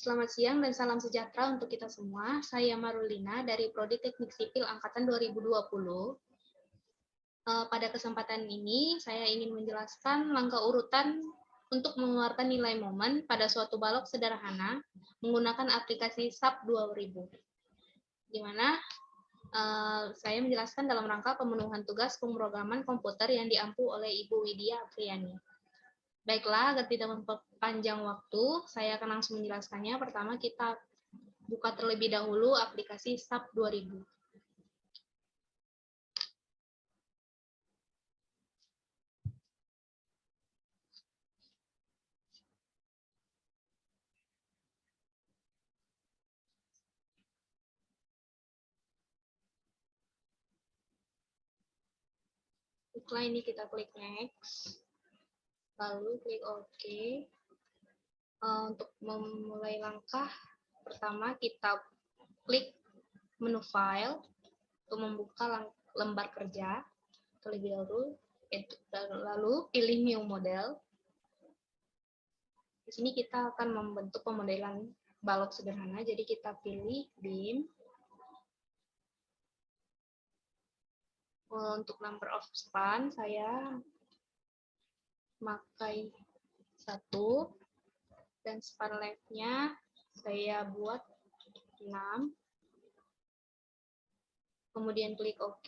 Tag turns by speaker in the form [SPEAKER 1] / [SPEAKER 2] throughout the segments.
[SPEAKER 1] Selamat siang dan salam sejahtera untuk kita semua. Saya Marulina dari Prodi Teknik Sipil Angkatan 2020. Pada kesempatan ini, saya ingin menjelaskan langkah urutan untuk mengeluarkan nilai momen pada suatu balok sederhana menggunakan aplikasi SAP 2000. Di mana saya menjelaskan dalam rangka pemenuhan tugas pemrograman komputer yang diampu oleh Ibu Widya Apriani. Baiklah, agar tidak memperpanjang waktu, saya akan langsung menjelaskannya. Pertama, kita buka terlebih dahulu aplikasi SAP 2000. Setelah ini kita klik next, lalu klik OK. Untuk memulai langkah pertama, kita klik menu file untuk membuka lembar kerja terlebih dahulu, lalu pilih new model. Di sini kita akan membentuk pemodelan balok sederhana, jadi kita pilih BIM. Untuk number of span, saya pakai 1, dan span length-nya saya buat 6. Kemudian klik OK.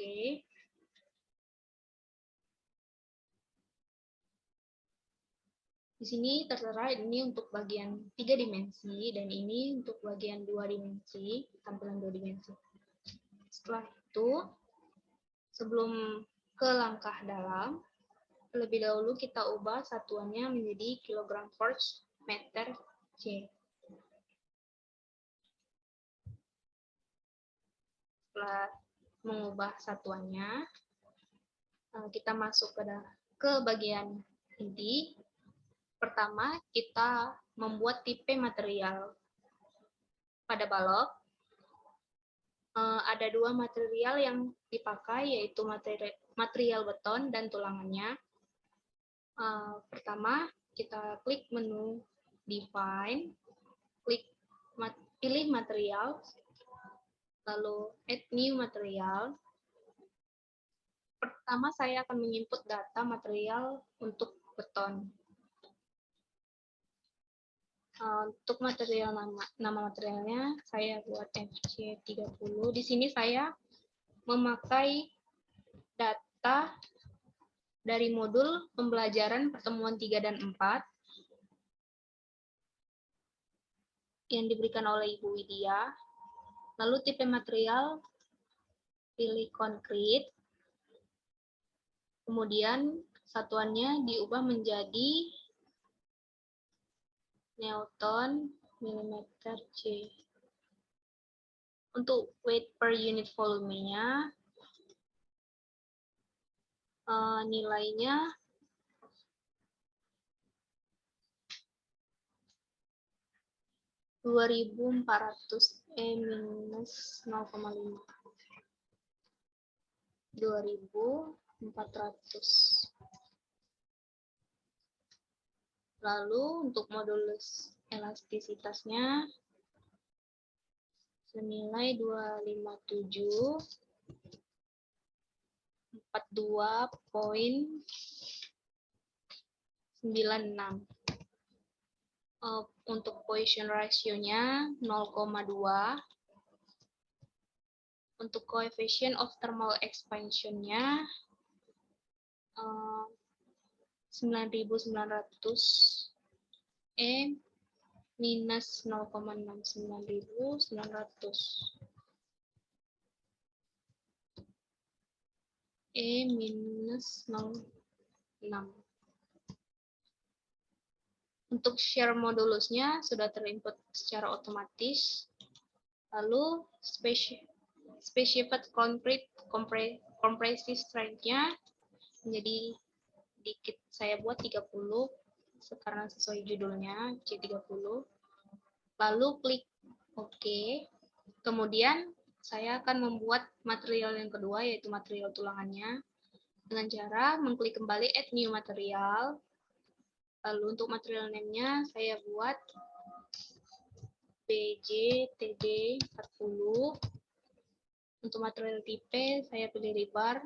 [SPEAKER 1] Di sini tertera ini untuk bagian 3 dimensi dan ini untuk bagian 2 dimensi, tampilan 2 dimensi. Setelah itu, sebelum ke langkah dalam, terlebih dahulu kita ubah satuannya menjadi kilogram per meter C. Setelah mengubah satuannya, kita masuk ke bagian inti. Pertama, kita membuat tipe material. Pada balok, ada 2 material yang dipakai, yaitu material beton dan tulangannya. Pertama, kita klik menu Define, pilih material, lalu Add New Material. Pertama, saya akan menginput data material untuk beton. Untuk material nama materialnya saya buat FC30. Di sini saya memakai data dari modul pembelajaran pertemuan 3 dan 4 yang diberikan oleh Ibu Widya. Lalu tipe material pilih konkrit. Kemudian satuannya diubah menjadi Newton milimeter C. Untuk weight per unit volumenya, nilainya minus 0,5. 2400. Lalu untuk modulus elastisitasnya senilai 257 42,96. Untuk Poisson ratio-nya 0,2. Untuk coefficient of thermal expansion-nya 9.900 minus 0,69.900 minus 0,6. Untuk share modulusnya sudah terinput secara otomatis. Lalu specified concrete compressive strength-nya menjadi dikit, saya buat 30 karena sesuai judulnya C30. Lalu klik OK. Kemudian saya akan membuat material yang kedua, yaitu material tulangannya, dengan cara mengklik kembali Add New Material. Lalu untuk material name-nya saya buat BJ TD 40. Untuk material tipe saya pilih rebar.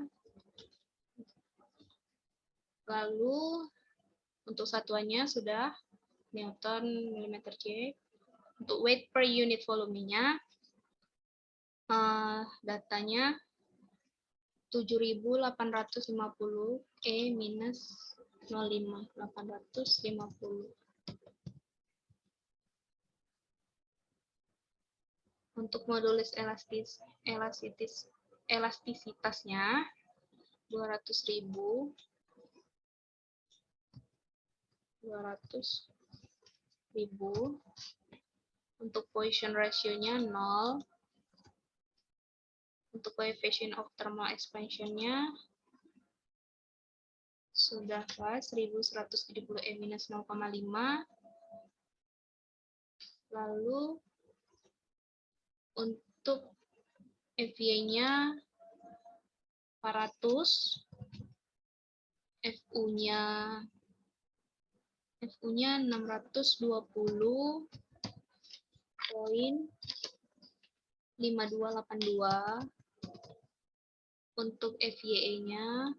[SPEAKER 1] Lalu untuk satuannya sudah Newton mm J. Untuk weight per unit volumenya, datanya 7.850 E minus 05, 850. Untuk modulus elastisitasnya 200.000. 200.000. Untuk Poisson ratio-nya 0. Untuk coefficient of thermal expansion-nya sudah pas 1170 E minus 0,5. Lalu untuk FY-nya 400, FU-nya 620.5282. Untuk FYE-nya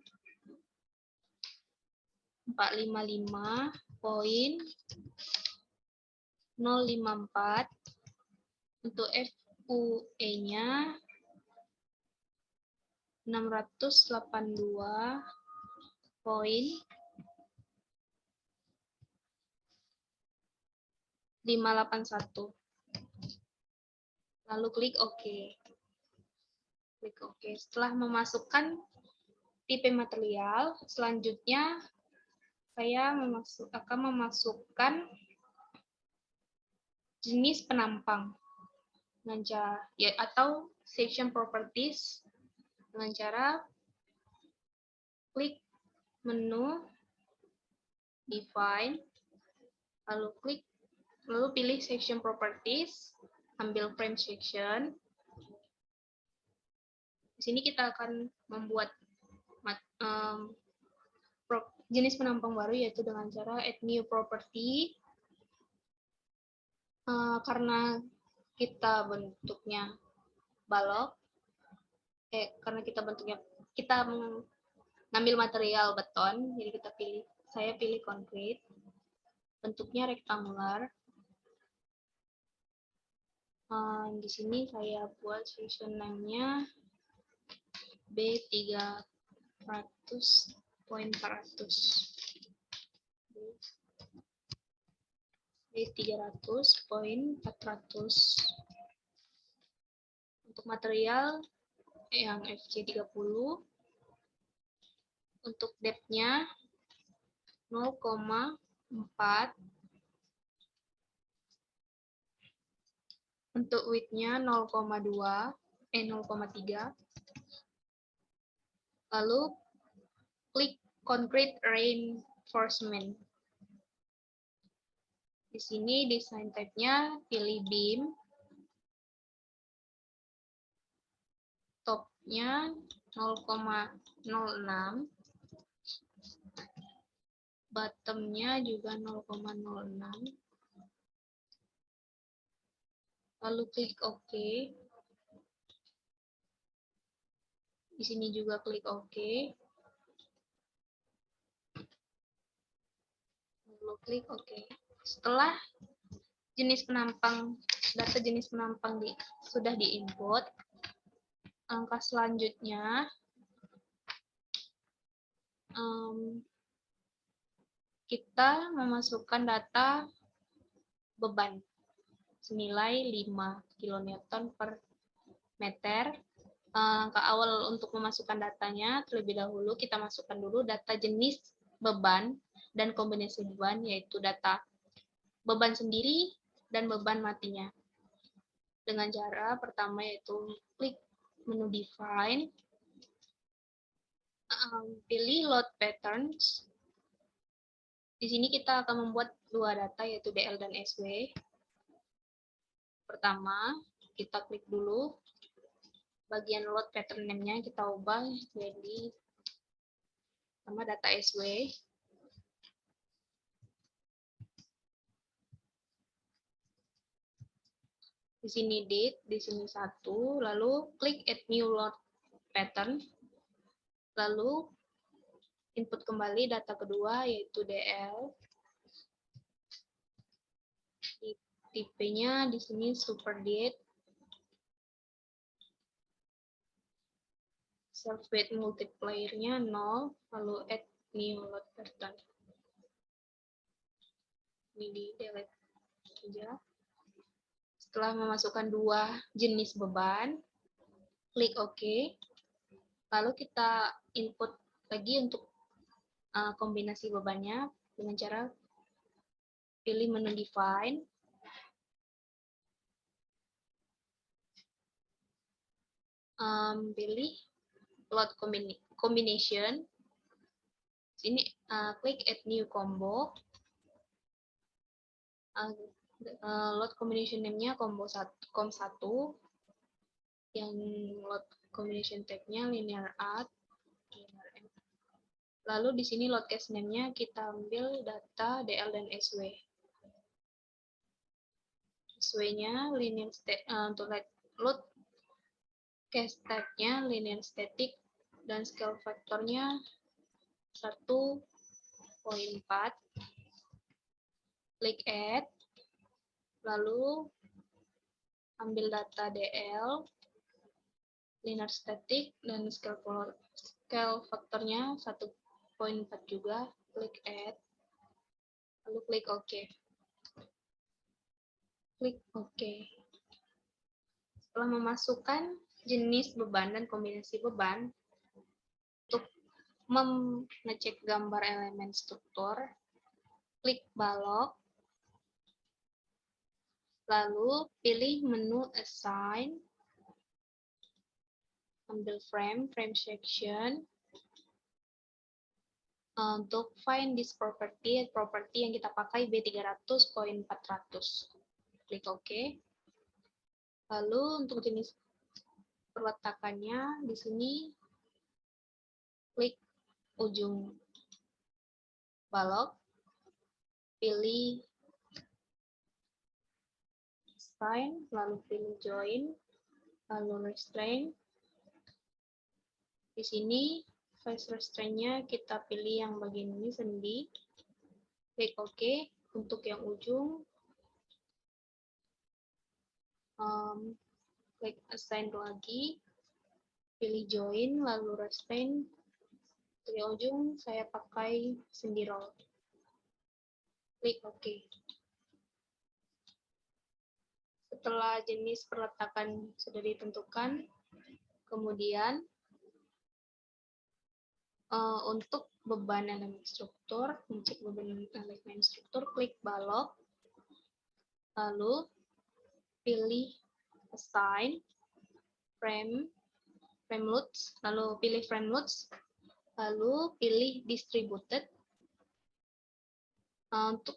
[SPEAKER 1] 455.054. Untuk FUE-nya 682.581. Lalu klik OK. Klik OK. Setelah memasukkan tipe material, selanjutnya saya akan memasukkan jenis penampang atau section properties dengan cara klik menu define, lalu pilih section properties, ambil frame section. Di sini kita akan membuat jenis penampang baru, yaitu dengan cara add new property. Karena kita bentuknya balok, karena kita mengambil material beton, jadi saya pilih konkrit, bentuknya rektangular. Di sini saya buat section name-nya B300.400. B300.400. Untuk material yang FC30. Untuk depth-nya 0,4. Untuk width-nya 0,3. Lalu klik concrete reinforcement. Di sini design type-nya pilih beam. Top-nya 0,06. Bottom-nya juga 0,06. Lalu klik OK. Di sini juga klik OK. Lalu klik OK. Setelah data jenis penampang sudah di-input, langkah selanjutnya kita memasukkan data beban senilai 5 kN per meter. Langkah awal untuk memasukkan datanya, terlebih dahulu kita masukkan dulu data jenis beban dan kombinasi beban, yaitu data beban sendiri dan beban matinya. Dengan cara pertama yaitu klik menu define, pilih load patterns. Di sini kita akan membuat dua data, yaitu DL dan SW. Pertama, kita klik dulu bagian load pattern name-nya, kita ubah jadi sama data SW. Di sini date, di sini 1, lalu klik add new load pattern, lalu input kembali data kedua yaitu DL. Tipenya di sini super date. Self weight multiplier-nya 0, lalu add new load pattern. Ini di delete saja. Setelah memasukkan dua jenis beban, klik OK. Lalu kita input lagi untuk kombinasi bebannya dengan cara pilih menu define. Pilih load combination. Sini klik add new combo. Load combination name-nya com1, yang load combination type-nya linear add. Lalu di sini load case name-nya kita ambil data DL dan SW. SW-nya linear untuk load case type-nya linear static dan scale factor-nya 1.4. Klik add, lalu ambil data DL, linear static, dan scale faktornya 1.4 juga. Klik add, lalu klik OK. Klik OK. Setelah memasukkan jenis beban dan kombinasi beban, untuk mengecek gambar elemen struktur, klik balok, lalu pilih menu assign, ambil frame section. Untuk find this property yang kita pakai B300.400. Klik OK. Lalu untuk jenis perletakannya, di sini klik ujung balok, pilih assign, lalu pilih join, lalu restrain. Di sini face restraint-nya kita pilih yang bagian ini sendi. Klik OK. Untuk yang ujung, klik assign lagi, pilih join, lalu restrain. Untuk yang ujung saya pakai sendi roll. Klik OK. Setelah jenis perletakan sudah ditentukan, kemudian untuk beban elemen struktur, mencek beban elemen struktur, klik balok, lalu pilih assign, frame loads, lalu pilih frame loads, lalu pilih distributed. Untuk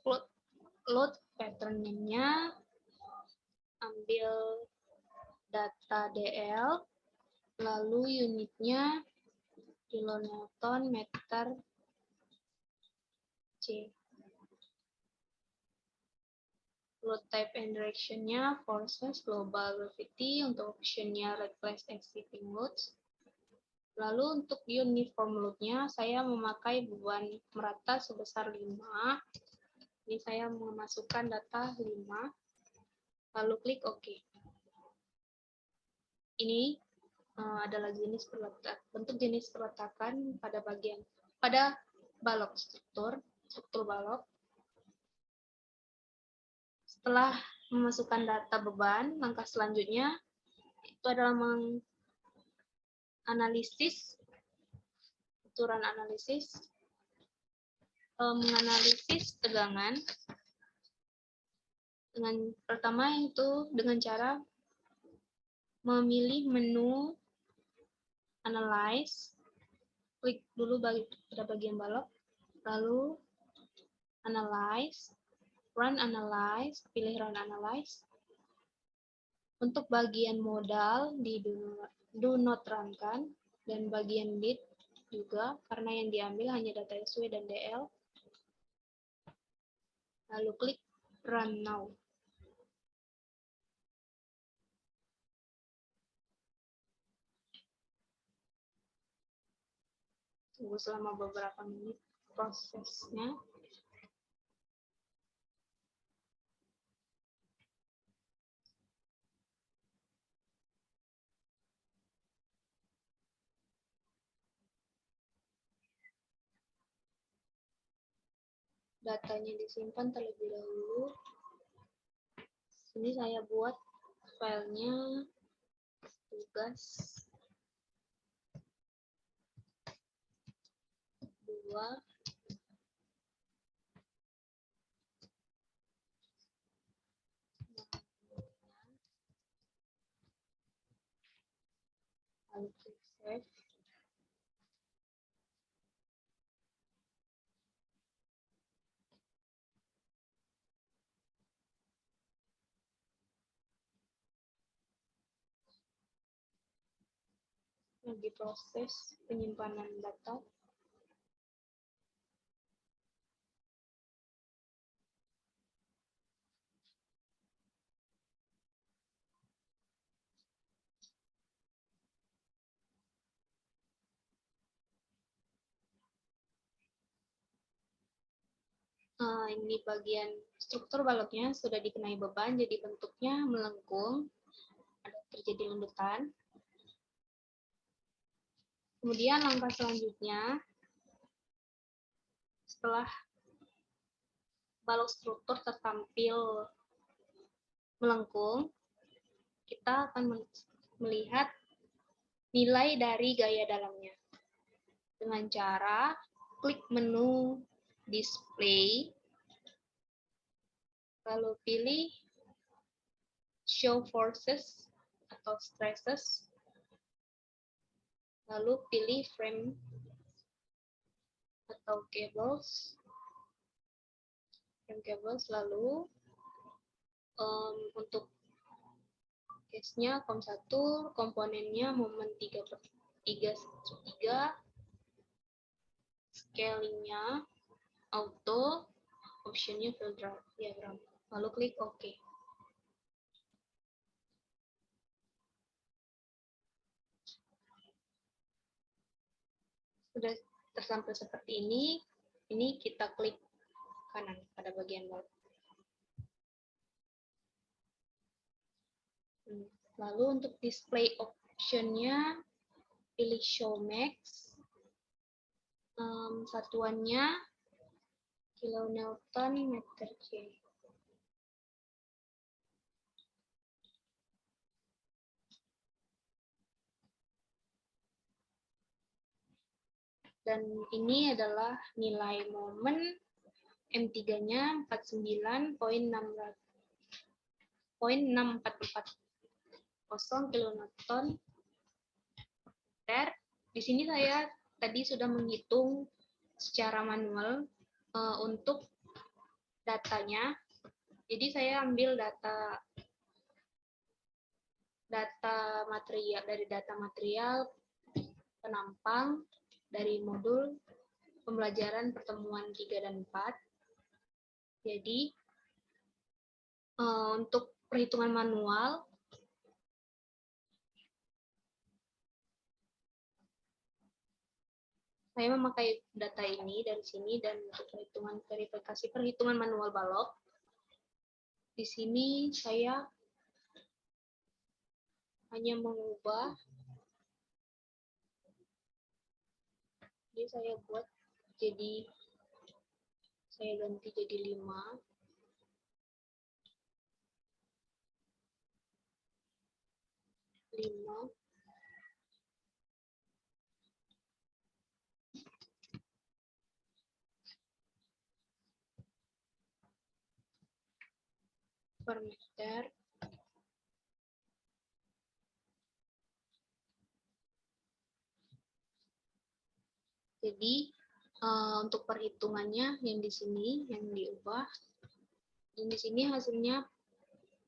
[SPEAKER 1] load pattern name-nya, ambil data DL, lalu unitnya kilonewton meter C. Load type and direction-nya forces, global gravity, untuk option-nya reckless exceeding loads. Lalu untuk uniform load-nya, saya memakai beban merata sebesar 5. Ini saya memasukkan data 5, lalu klik OK. Ini adalah bentuk jenis perletakan pada balok struktur balok. Setelah memasukkan data beban, langkah selanjutnya itu adalah menganalisis tegangan. Pertama itu dengan cara memilih menu analyze, klik dulu pada bagian balok, lalu analyze, run analyze, pilih run analyze. Untuk bagian modal di do not run-kan, dan bagian lead juga, karena yang diambil hanya data SW dan DL. Lalu klik run now. Tunggu selama beberapa menit prosesnya. Datanya disimpan terlebih dahulu. Sini saya buat filenya tugas 2 lalu klik save. Lagi proses penyimpanan data. Ini bagian struktur baloknya sudah dikenai beban, jadi bentuknya melengkung, ada terjadi lendutan. Kemudian langkah selanjutnya, setelah balok struktur tertampil melengkung, kita akan melihat nilai dari gaya dalamnya dengan cara klik menu display, lalu pilih show forces atau stresses, lalu pilih frame atau cables, lalu untuk case-nya COM1, komponennya momen 3/3, scaling-nya auto, option-nya field diagram. Lalu klik OK. Sudah tersampil seperti ini kita klik kanan pada bagian bawah. Lalu untuk display option-nya, pilih Show Max. Satuannya kilonewton meter J. Dan ini adalah nilai momen M3-nya 49,6440 kilonewton meter. Di sini saya tadi sudah menghitung secara manual untuk datanya. Jadi saya ambil data material dari data material penampang dari modul pembelajaran pertemuan 3 dan 4. Jadi untuk perhitungan manual saya memakai data ini dari sini, dan untuk verifikasi perhitungan manual balok di sini saya hanya mengubah, jadi saya ganti jadi 5 per meter. Jadi untuk perhitungannya yang di sini yang diubah, dan di sini hasilnya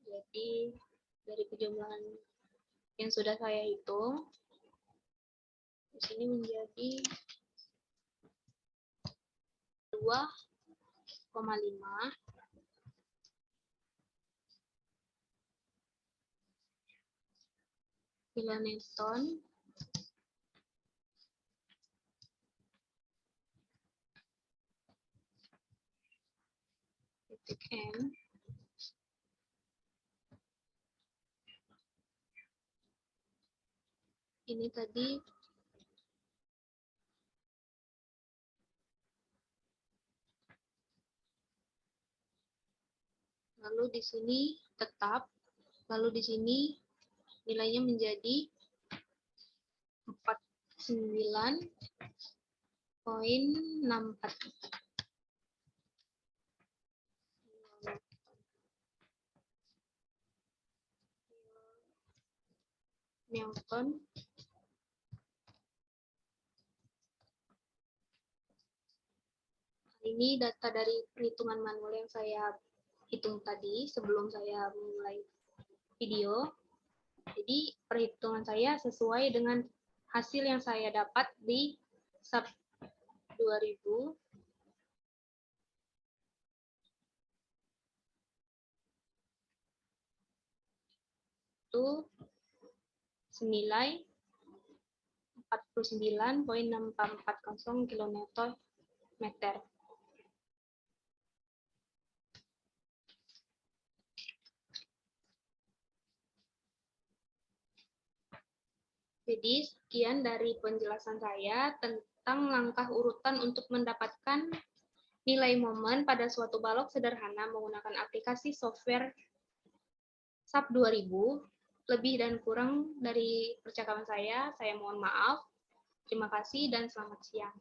[SPEAKER 1] jadi dari kejumlahan yang sudah saya hitung di sini menjadi 2,5 kilonewton titik N. Ini tadi lalu di sini tetap, lalu di sini nilainya menjadi 49,64 Newton. Ini data dari perhitungan manual yang saya hitung tadi sebelum saya mulai video. Jadi perhitungan saya sesuai dengan hasil yang saya dapat di SAP 2000. Itu senilai 49,6440 km/meter. Jadi sekian dari penjelasan saya tentang langkah urutan untuk mendapatkan nilai momen pada suatu balok sederhana menggunakan aplikasi software SAP 2000. Lebih dan kurang dari percakapan saya mohon maaf. Terima kasih dan selamat siang.